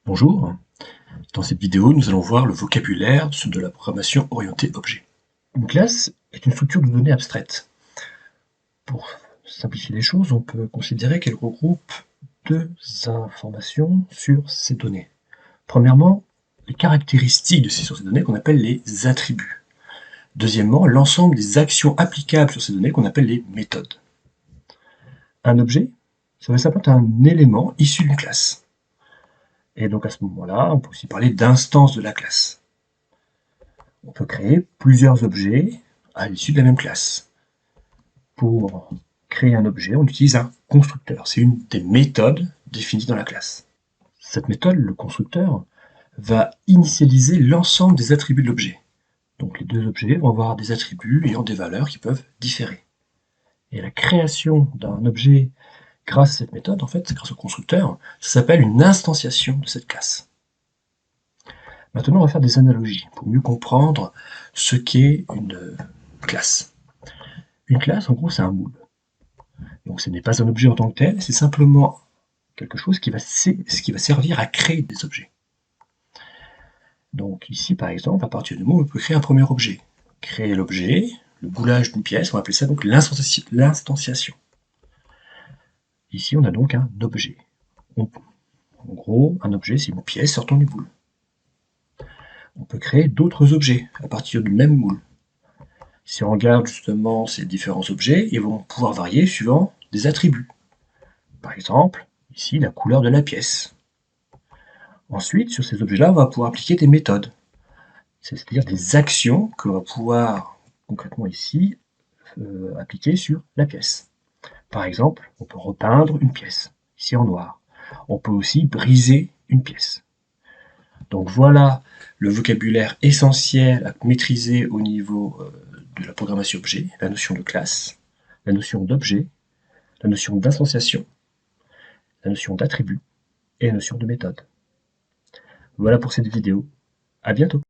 Bonjour, dans cette vidéo nous allons voir le vocabulaire de la programmation orientée objet. Une classe est une structure de données abstraite. Pour simplifier les choses, on peut considérer qu'elle regroupe deux informations sur ces données. Premièrement, les caractéristiques sur ces données qu'on appelle les attributs. Deuxièmement, l'ensemble des actions applicables sur ces données qu'on appelle les méthodes. Un objet, ça va simplement être un élément issu d'une classe. Et donc à ce moment-là, on peut aussi parler d'instance de la classe. On peut créer plusieurs objets à l'issue de la même classe. Pour créer un objet, on utilise un constructeur. C'est une des méthodes définies dans la classe. Cette méthode, le constructeur, va initialiser l'ensemble des attributs de l'objet. Donc les deux objets vont avoir des attributs ayant des valeurs qui peuvent différer. Et la création d'un objet grâce à cette méthode, en fait, grâce au constructeur, ça s'appelle une instantiation de cette classe. Maintenant, on va faire des analogies pour mieux comprendre ce qu'est une classe. Une classe, en gros, c'est un moule. Donc ce n'est pas un objet en tant que tel, c'est simplement quelque chose qui va servir à créer des objets. Donc ici, par exemple, à partir du moule, on peut créer un premier objet. Créer l'objet, le boulage d'une pièce, on va appeler ça donc l'instanciation. Ici, on a donc un objet. En gros, un objet, c'est une pièce sortant du moule. On peut créer d'autres objets à partir du même moule. Si on regarde justement ces différents objets, ils vont pouvoir varier suivant des attributs. Par exemple, ici, la couleur de la pièce. Ensuite, sur ces objets-là, on va pouvoir appliquer des méthodes, c'est-à-dire des actions que l'on va pouvoir, concrètement ici, appliquer sur la pièce. Par exemple, on peut repeindre une pièce, ici en noir. On peut aussi briser une pièce. Donc voilà le vocabulaire essentiel à maîtriser au niveau de la programmation objet, la notion de classe, la notion d'objet, la notion d'instanciation, la notion d'attribut et la notion de méthode. Voilà pour cette vidéo. À bientôt.